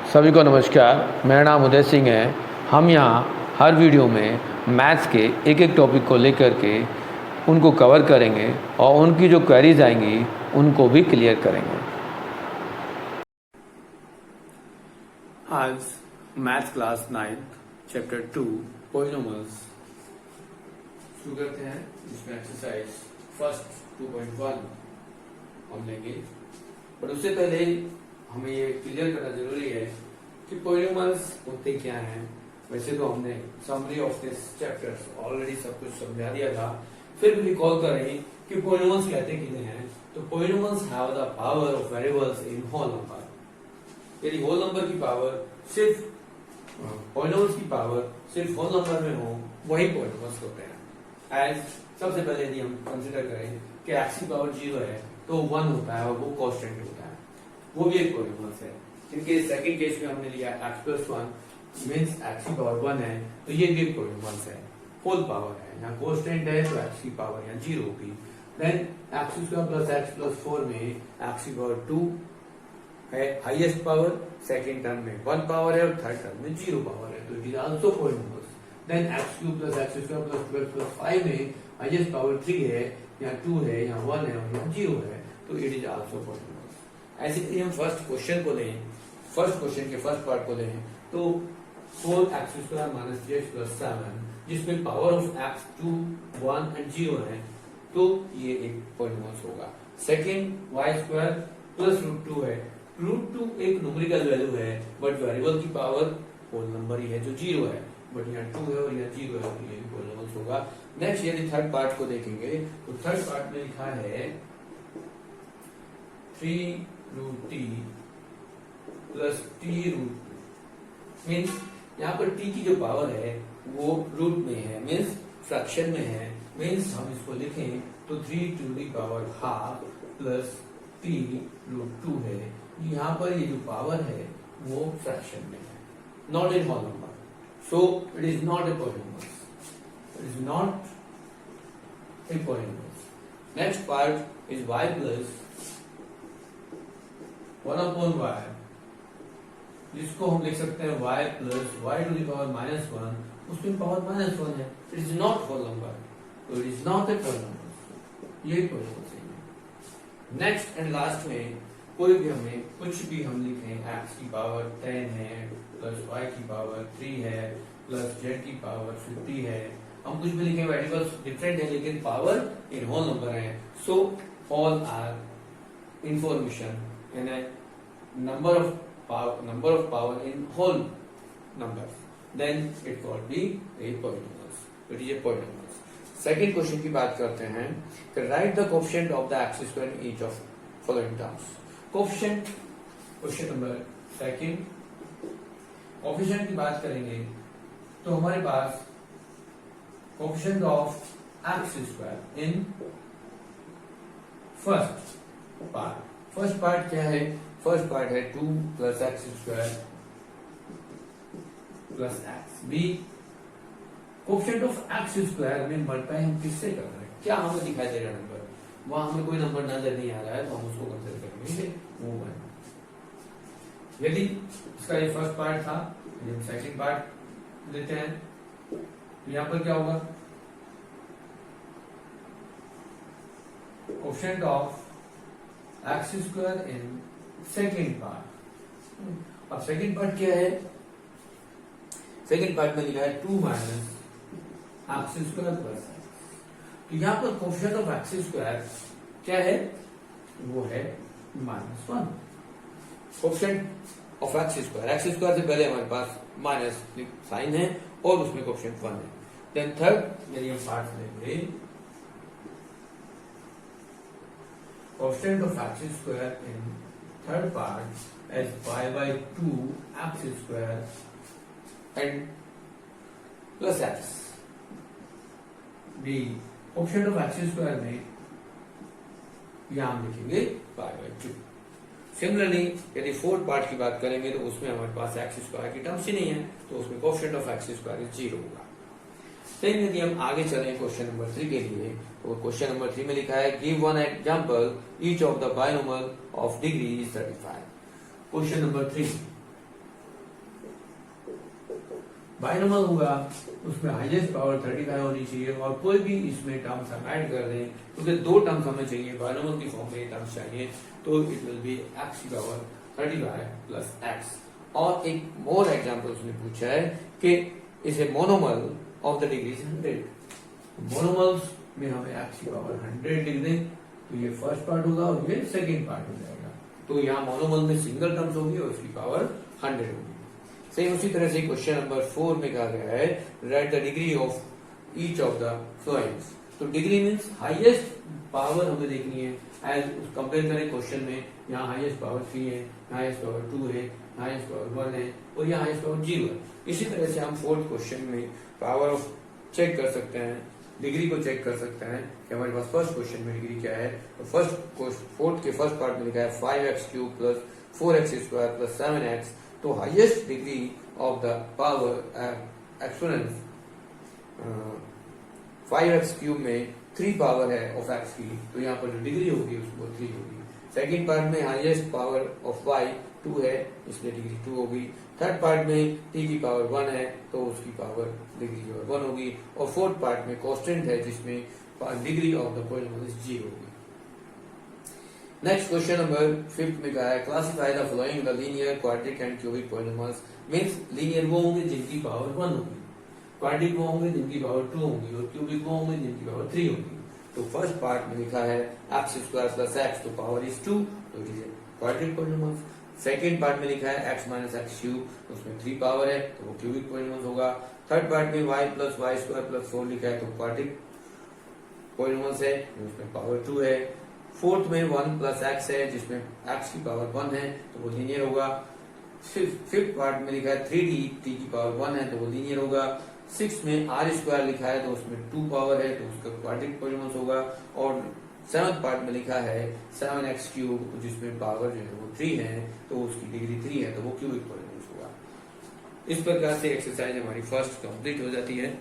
सभी को नमस्कार। मेरा नाम उदय सिंह है। हम यहाँ हर वीडियो में मैथ्स के एक एक टॉपिक को लेकर के उनको कवर करेंगे और उनकी जो क्वेरीज आएंगी उनको भी क्लियर करेंगे। आज मैथ्स क्लास 9 चैप्टर 2 पॉलिनोमियल्स शुरू करते हैं। इसमें एक्सरसाइज फर्स्ट 2.1 हम लेंगे, पर उससे पहले हमें ये क्लियर करना जरूरी है कि पॉलिनोमियल्स होते क्या हैं। वैसे तो हमने summary of this chapters already सब कुछ समझा दिया था, फिर भी रिकॉल करें कि पॉलिनोमियल्स कहते किन्हें हैं। तो polynomials have the power of variables in whole number. यदि होल नंबर की पावर सिर्फ पॉलिनोमियल्स की पावर सिर्फ होल नंबर में हो, वही पॉलिनोमियल्स होते हैं। एज सबसे पहले यदि हम कंसिडर करें कि एक्स की पावर 0 है तो 1 होता है और वो कांस्टेंट होता है, वो भी एक पॉलिनोमियल है। क्योंकि सेकंड केस में हमने लिया x + 1 मींस x की पावर 1 है, तो ये भी एक पॉलिनोमियल है, होल पावर है। यहाँ कांस्टेंट है तो x की पावर यहाँ 0 होगी। देन x² + x + 4 में x की पावर 2 है हाईएस्ट पावर, सेकंड टर्म में 1 पावर है और थर्ड टर्म में 0 पावर है, तो it is also polynomial. Then x³ + x² + 12 + 5 में हाईएस्ट पावर 3 है, यहाँ 2 है, यहाँ 1 है और यहाँ 0 है, तो इट इज आल्सो पॉलिनोमियल। ऐसे ही हम फर्स्ट क्वेश्चन को लें, फर्स्ट क्वेश्चन के फर्स्ट पार्ट को लें तो 4x² - 3x + 7 जिसमें पावर ऑफ x 2, 1 एंड 0 है, तो ये एक पॉलिनोमियल होगा। सेकंड y² + √2 है। √2 एक न्यूमेरिकल वैल्यू है, बट वेरिएबल की पावर होल नंबर ही है जो 0 है, बट यहाँ 2 है और यहाँ 0 है, तो ये भी पॉलिनोमियल होगा। नेक्स्ट यदि थर्ड पार्ट को देखेंगे तो थर्ड पार्ट में लिखा है 3√t + t√2 मीन्स यहाँ पर t की जो पावर है वो रूट में है, मीन्स फ्रैक्शन में है। मीन्स हम इसको लिखें तो 3² + t√2 है। यहाँ पर ये जो पावर है वो फ्रैक्शन में है, not in whole number, so it is not a polynomial, it is not a polynomial. Next part is y + 1/y, जिसको हम लिख सकते हैं y + y⁻⁻1, उसमें पावर -1 है, it is not whole number, तो it is not a polynomial, ये polynomial है। नेक्स्ट एंड लास्ट में कोई भी हमें कुछ भी हम लिखें, x की पावर 10 है + y की पावर 3 है + z की पावर 50 है, हम कुछ भी लिखें, वेरिएबल्स डिफरेंट है लेकिन पावर इन होल नंबर है, so all are information in a number of power in whole numbers, then it could be a polynomial, it is a polynomial। Second question की बात करते हैं कि write the coefficient of the x² in each of following terms। Coefficient, question number second, coefficient की बात करेंगे तो हमारे पास coefficient of x² in first part. First part क्या है? फर्स्ट पार्ट है 2 + x² + x। B coefficient of x² में मल्टीप्लाई हम किससे कर रहे हैं? क्या हमें दिखाई दे रहा है नंबर? वहां हमें कोई नंबर नजर नहीं आ रहा है, तो हम उसको कंसीडर करेंगे वो 1। यदि इसका ये फर्स्ट पार्ट था, यदि हम सेकंड पार्ट लेते हैं तो यहां पर क्या होगा? Coefficient of x² in second part. अब सेकेंड पार्ट क्या है? सेकेंड पार्ट में लिखा है 2 - x² + x। तो यहां पर कोएफिशिएंट ऑफ x² क्या है? वो है -1। कोएफिशिएंट ऑफ x² से पहले हमारे पास माइनस साइन है और उसमें कोएफिशिएंट 1 है। देन थर्ड यदि हम पार्ट लेंगे, coefficient of x² in third part as y/2 x² and plus x। b coefficient of x² में यहां हम लिखेंगे y/2। सिमिलरली यदि फोर्थ पार्ट की बात करेंगे तो उसमें हमारे पास x² की टर्म्स ही नहीं है, तो उसमें कोएफिशिएंट ऑफ x² 0 होगा। सेम यदि हम आगे चलें क्वेश्चन नंबर 3 के लिए, तो क्वेश्चन नंबर 3 में लिखा है give one example each of the binomial of degree is 35। Question number 3, binomial होगा उसमें हाईएस्ट पावर 35 होनी चाहिए और कोई भी इसमें टर्म्स हम ऐड कर दें क्योंकि दो टर्म्स हमें चाहिए, बाइनोमियल की फॉर्म में टर्म्स चाहिए, तो इट विल बी x की पावर 35 प्लस x। और एक मोर एग्जांपल उसने पूछा है कि इसे मोनोमल ऑफ द डिग्री 100। मोनोमल्स में हमें x की पावर 100 लिख दें तो ये फर्स्ट पार्ट होगा और ये सेकेंड पार्ट हो जाएगा। तो यहाँ मोनोमल में सिंगल टर्म्स होगी और उसकी पावर 100 होगी। सेम उसी तरह से क्वेश्चन नंबर 4 में कहा गया है write the degree of each of the followings. तो डिग्री मीन्स हाईएस्ट पावर हमें देखनी है एज कंपेयर करें क्वेश्चन में, यहाँ हाईएस्ट पावर 3 है, हाईएस्ट पावर 2 है, हाईएस्ट पावर 1 है और यहाँ हाईएस्ट पावर 0 है। इसी तरह से हम फोर्थ क्वेश्चन में पावर ऑफ चेक कर सकते हैं, डिग्री को चेक कर सकते हैं कि हमारे पास फर्स्ट क्वेश्चन में डिग्री क्या है। तो फोर्थ के फर्स्ट पार्ट में लिखा है 5x³ plus 4x² plus 7x। तो highest degree of the power exponents 5x³ में 3 पावर है ऑफ x की, तो यहाँ पर जो डिग्री होगी उसको 3 होगी। सेकेंड पार्ट में हाईएस्ट पावर ऑफ y 2 है, इसलिए डिग्री 2 होगी। थर्ड पार्ट में t की पावर 1 है तो उसकी पावर डिग्री जो है 1 होगी। और फोर्थ पार्ट में कांस्टेंट है जिसमें डिग्री ऑफ द पॉलिनोमियल 0 होगी। नेक्स्ट क्वेश्चन नंबर 5 में कहा है classify the following the linear quadric and cubic polynomials. Means linear वो होंगे जिनकी पावर 1 होगी, क्वाड्रिक वो होंगे जिनकी पावर 2 होगी और क्यूबिक वो होंगे जिनकी पावर 3 होगी। तो फर्स्ट पार्ट में लिखा है x² प्लस x तो पावर इज 2 तो it is quadric polynomial. Second part में लिखा है x माइनस x³ तो उसमें 3 पावर है तो वो क्यूबिक पॉलिनोमियल होगा। थर्ड पार्ट में y प्लस y² प्लस 4 लिखा है तो क्वाड्रिक पॉलिनोमियल है, उसमें पावर 2 है। फोर्थ में 1 प्लस x है जिसमें x की पावर 1 है तो वो लीनियर होगा। फिफ्थ पार्ट में लिखा है 3d t की पावर 1 है तो वो लीनियर होगा। सिक्स में r² लिखा है तो उसमें 2 पावर है तो उसका क्वाड्रिक पॉलिनोमियल होगा। और सेवंथ पार्ट में लिखा है 7x³ जिसमें पावर जो है वो 3 है तो उसकी डिग्री 3 है तो वो क्यूबिक पॉलिनोमियल होगा। इस प्रकार से एक्सरसाइज हमारी फर्स्ट कंप्लीट हो जाती है।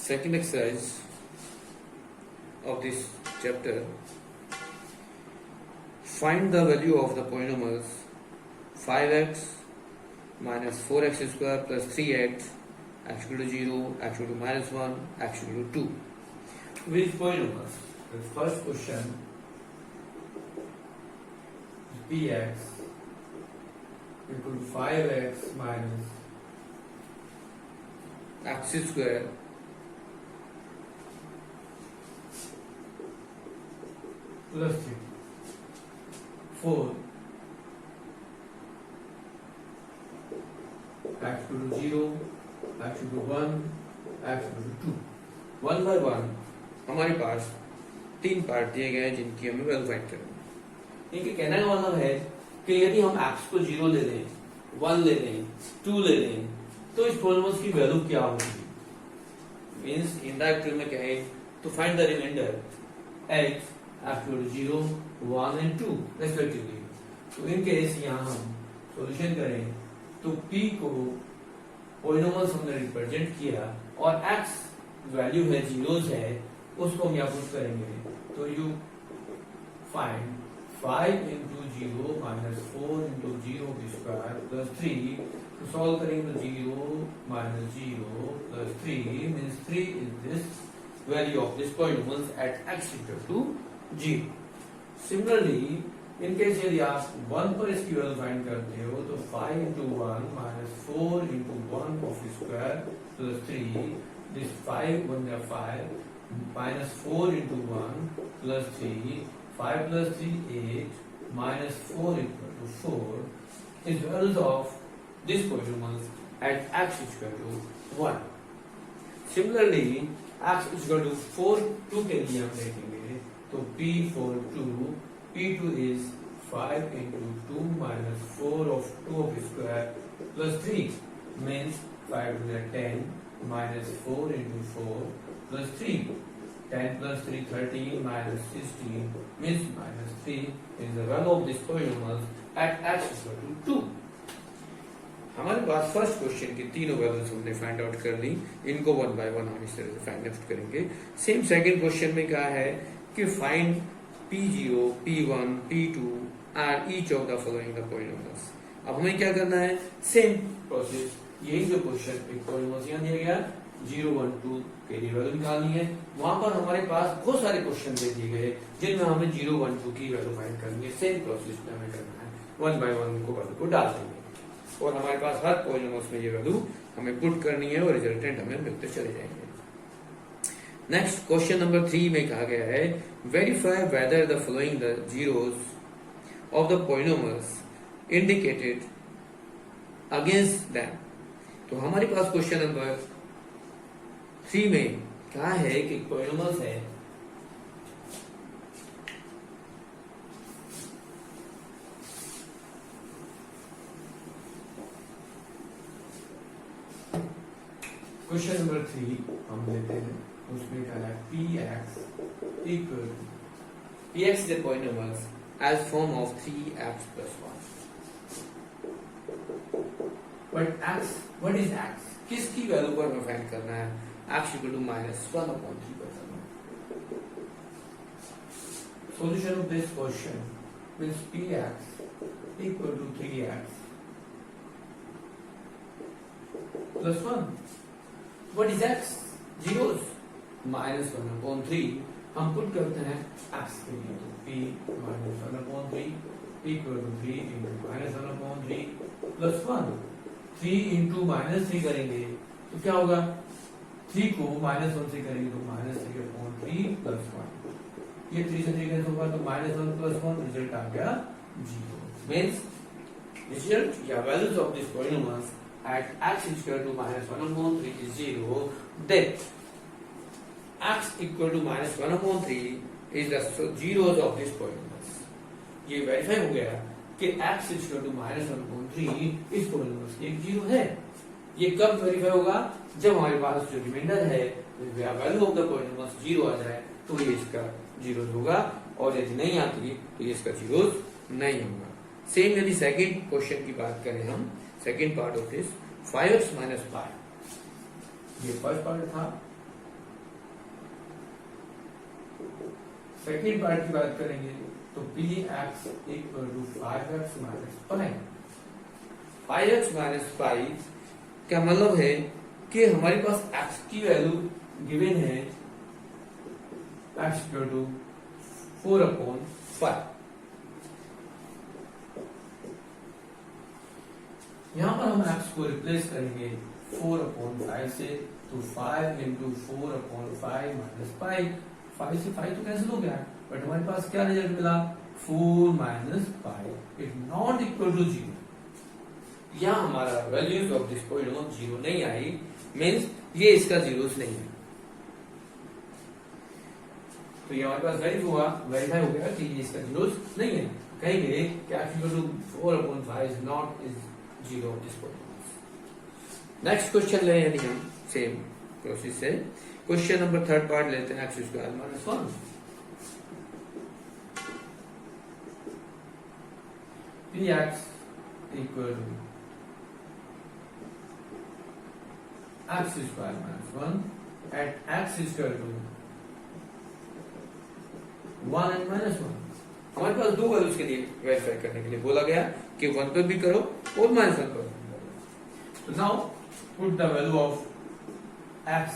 Second exercise of this chapter, find the value of the polynomials 5x minus 4x² plus 3x, x equal to 0, x equal to minus 1, x equal to 2. Which polynomials? The first question is px equal to 5x minus x² plus 3, 4, x equal to 0, x equal to 1, x equal to 2। 1 by 1 हमारे पास 3 part दिए गए हैं जिनकी हमें value find करनी है। इनके कहने का मतलब है कि यदि हम x को 0 ले लें, 1 ले लें, 2 ले लें तो इस पॉलिनोमियल की वैल्यू क्या होगी। मींस इनडायरेक्ट में कहें तो find the remainder x equal to 0, 1 and 2 respectively। तो इन केस यहाँ हम सॉल्यूशन करें तो p को पॉलिनोमियल्स हमने रिप्रेजेंट किया और x वैल्यू है जीरोस है उसको हम यहाँ पुट करेंगे तो you find 5 into 0 minus 4 into 0 square plus 3 तो सॉल्व करेंगे तो 0 minus 0 plus 3 means 3 is this value of this polynomial at x equal to 0। Similarly in case यदि आप 1 पर इसकी वैल्यू फाइंड करते हो तो 5 into 1 minus 4 into 1 of square plus 3 this 5 1 is 5 minus 4 into 1 plus 3 5 plus 3 8 minus 4 equal to 4 is values of this polynomial at x is equal to 1। Similarly x is equal to 4 2 के लिए हम देखेंगे तो p for 2 p2 is 5 into 2 minus 4 of 2 of square plus 3 means 5 to the 10 minus 4 into 4 plus 3 10 plus 3 13 minus 16 means minus 3 is the value of this polynomial at x equal to 2। हमारे पास first question की तीनों values हमने find out कर ली, इनको 1 by 1 हम इस तरह से फाइंड आउट करेंगे। सेम सेकंड क्वेश्चन में कहा है कि find P0, P1, P2, are each of the following the polynomials. अब हमें क्या करना है, सेम प्रोसेस, यही जो क्वेश्चन एक पॉलिनोमियल यहाँ दिया गया 0 1 2 के लिए वैल्यू निकालनी है, वहां पर हमारे पास बहुत सारे क्वेश्चन दे दिए गए जिनमें हमें 0 1 2 की वैल्यू फाइंड करनी है। सेम प्रोसेस में हमें करना है, वन बाय वन उनको वैल्यू को डाल देंगे और हमारे पास हर पॉलिनोमियल में ये वैल्यू हमें पुट करनी है और रिजल्टेंट हमें मिलते चले जाएंगे। नेक्स्ट क्वेश्चन नंबर 3 में कहा गया है verify whether the following the zeros of the polynomials indicated against them. तो हमारे पास क्वेश्चन नंबर 3 में क्या है कि पॉलिनोमियल्स है क्वेश्चन नंबर 3 हम लेते हैं, उसमें क्या है p x equal p x is a polynomials as form of 3x plus 1। But x, what is x? किसकी वैल्यू पर हमें फाइंड करना है? x इक्वल टू -1/3 पर करना है। Solution of this question means px equal to 3x plus 1। What is x? Zeros, -1/3 हम put करते हैं x के लिए, तो p -1/3 equal to 3 into -1/3 plus 1। 3 into -3 करेंगे तो क्या होगा, 3 को -1 से करेंगे तो -3/3 प्लस 1। ये 3 से 3 कैंसिल होगा तो -1 प्लस 1, रिजल्ट आ गया 0। मींस रिजल्ट या values of this polynomials at x is equal to -1/3 is 0, then x equal to -1/3 is the zeros of this polynomials। ये वेरीफाई हो गया कि x is equal to -1/3 इस पॉलिनोमियल्स की एक जीरो है। ये कब वेरीफाई होगा, जब हमारे पास जो रिमाइंडर है value of the polynomials zero आ जाए तो ये इसका जीरोस होगा, और यदि नहीं आती तो ये इसका जीरोस नहीं होगा। सेम यदि सेकंड क्वेश्चन की बात करें हम, second part of this 5x minus 5, ये फर्स्ट पार्ट था। सेकंड पार्ट की बात करेंगे तो px equal to 5x minus 5। 5x minus 5 क्या मतलब है कि हमारे पास x की वैल्यू गिवन है x इक्वल टू 4/5। यहां पर हम x को रिप्लेस करेंगे 4/5 से, तो 5 into 4/5 minus 5, 5 से 5 तो कैंसिल हो गया, बट हमारे पास क्या रिजल्ट मिला 4 minus 5 is not equal to 0। यहां हमारा वैल्यूज ऑफ दिस पॉलिनोमियल 0 नहीं आई, मींस ये इसका जीरोस नहीं है। तो ये हमारे पास वेरीफाई हो गया कि ये इसका जीरोस नहीं है। कहेंगे कि x equal to 4/5 is not is 0 of this polynomial। Next question ले यदि हम सेम प्रोसेस से क्वेश्चन नंबर 3 पार्ट लेते हैं x square minus 1। px equal to x square minus 1 at x equal to 1 and -1। हमारे पास दो वैल्यूज के लिए वेरीफाई करने के लिए बोला गया कि 1 पर भी करो और -1 पर भी करो। तो now put the value of x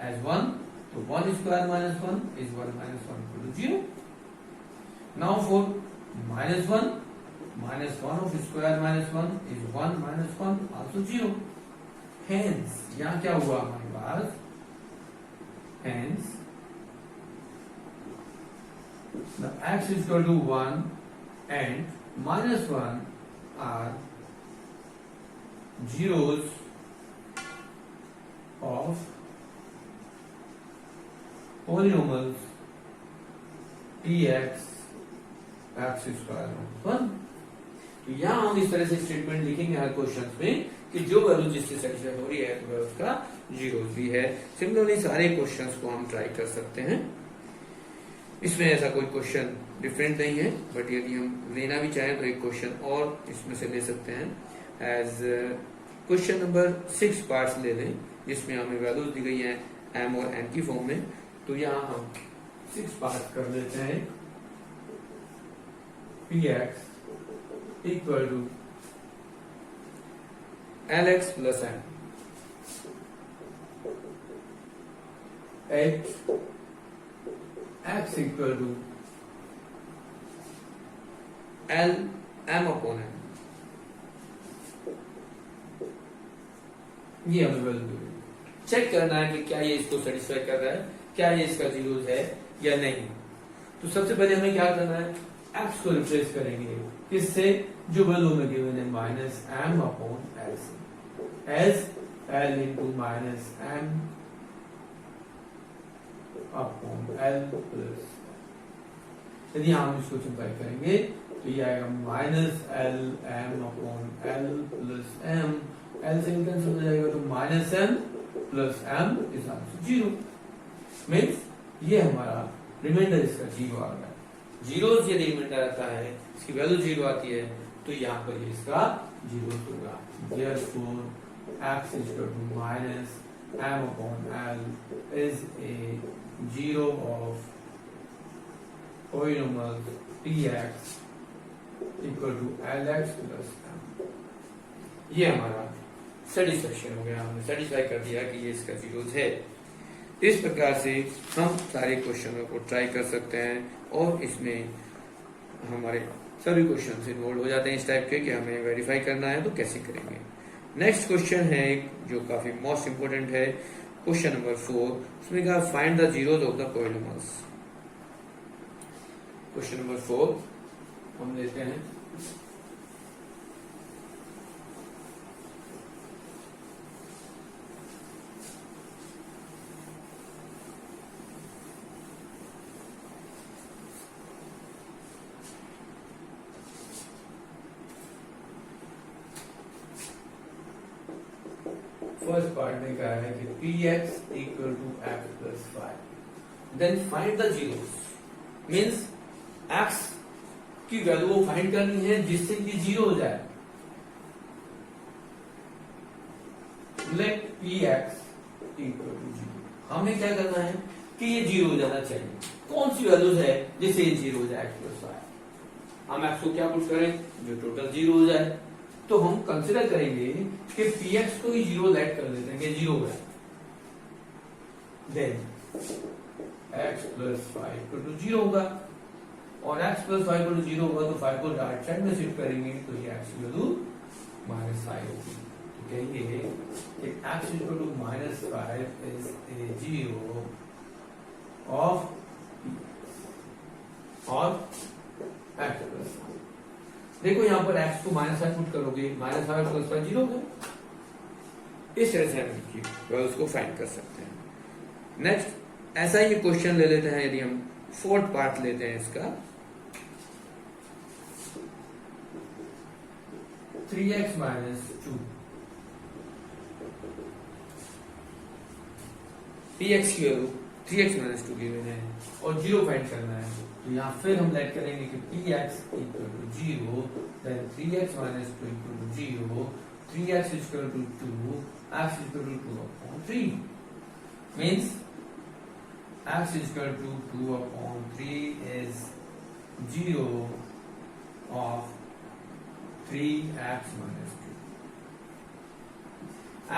as 1, तो 1 square minus 1 is 1 minus 1 equal to 0। Now for -1 of square minus 1 is 1 minus 1 also 0। Hence यहाँ क्या हुआ हमारे पास, hence the x is equal to 1 and -1 are zeros of polynomials px x square minus 1। तो यहां हम इस तरह से स्टेटमेंट लिखेंगे हर क्वेश्चन में कि जो वैल्यू जिससे सेटिस्फाई हो रही है तो वह उसका जीरोस भी है। सिमिलरली सारे क्वेश्चंस को हम ट्राई कर सकते हैं, इसमें ऐसा कोई क्वेश्चन डिफरेंट नहीं है, बट यदि हम लेना भी चाहें तो एक क्वेश्चन और इसमें से ले सकते हैं एज क्वेश्चन नंबर 6 पार्ट्स ले लें जिसमें हमें वैल्यूज दी गई हैं m और n की फॉर्म में। तो यहाँ हम 6 पार्ट कर लेते हैं px equal to L x plus M, H x equal to L M upon M, ये हमें वैल्यू चेक करना है कि क्या ये इसको सेटिस्फाई कर रहा है, क्या ये इसका जीरोस है या नहीं। तो सबसे पहले हमें क्या करना है, एक्स को रिप्लेस करेंगे किससे, जो वैल्यू में गिवन है माइनस एम अपॉन एल से, as L into minus M upon L plus, यदि हम इसको सिंप्लाई करेंगे तो ये आएगा minus L M upon L plus M, L से कैंसिल हो जाएगा तो minus M plus M is answer zero. Means ये हमारा रिमाइंडर इसका जीरो आ गया। जीरो यदि रिमाइंडर आता है, इसकी वैल्यू जीरो आती है, तो यहाँ पर ये इसका जीरो होगा। Therefore, x is equal to minus m upon l is a zero of polynomial px equal to L x plus M. ये हमारा सेटिस्फेक्शन हो गया, हमने सेटिस्फाई कर दिया कि ये इसका जीरोस है। इस प्रकार से हम सारे क्वेश्चनों को ट्राई कर सकते हैं और इसमें हमारे सभी क्वेश्चन इन्वॉल्व हो जाते हैं इस टाइप के कि हमें वेरीफाई करना है तो कैसे करेंगे। नेक्स्ट क्वेश्चन है एक जो काफी मोस्ट इंपोर्टेंट है, क्वेश्चन नंबर 4। उसमें कहा find the zeros of the polynomials. Question number 4 हम लेते हैं। फर्स्ट पार्ट में कहा है कि px equal to x plus 5, then find the zeros. Means x की वैल्यू फाइंड करनी है जिससे कि जीरो हो जाए। Let px equal to zero, हमें क्या करना है कि ये जीरो हो जाना चाहिए। कौन सी वैल्यूज है जिससे ये जीरो हो जाए x प्लस 5। हम x को क्या पुट करें, जो टोटल जीरो हो जाए। तो हम कंसिडर करेंगे कि px को ही जीरो लेट कर देते हैं कि जीरो है, then x plus 5 equal to zero होगा और x plus 5 equal to zero होगा तो 5 को राइट साइड में शिफ्ट करेंगे तो ये x वैल्यू -5 होगी। तो कहेंगे कि x equal to -5 is a zero of और x प्लस 5। देखो यहाँ पर x को -5 पुट करोगे, -5 प्लस 5 जीरो होगा। इस तरह से हम उसको फाइंड कर सकते हैं। नेक्स्ट ऐसा ही क्वेश्चन ले लेते हैं, यदि हम फोर्थ पार्ट लेते हैं इसका, 3x माइनस 2, px की वैल्यू 3x माइनस 2 गिवन है और जीरो फाइंड करना है। तो यहाँ फिर हम लेट करेंगे कि px equal to zero, then 3x minus 2 equal to जीरो, 3x equal to 2, x equal to 2 upon 3। Means x equal to 2 upon 3 is zero of 3x minus 2।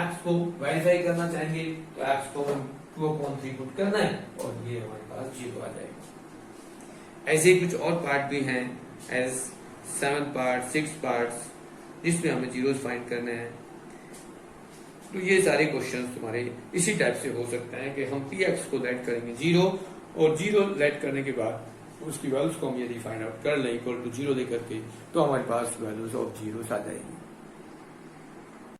x को वेरीफाई करना चाहेंगे तो x को हम 2 अपॉन 3 पुट करना है और ये हमारे पास जीरो आ जाएगा। ऐसे कुछ और पार्ट भी हैं, एज 7 पार्ट 6 पार्ट्स, जिसमें हमें जीरोस फाइंड करने हैं। तो ये सारे क्वेश्चंस तुम्हारे इसी टाइप से हो सकते हैं कि हम px को लेट करेंगे जीरो और जीरो लेट करने के बाद उसकी वैल्यूज को हम यदि फाइंड आउट कर लें इक्वल टू जीरो दे करके, तो हमारे पास वैल्यूज ऑफ जीरोस आ जाएंगी।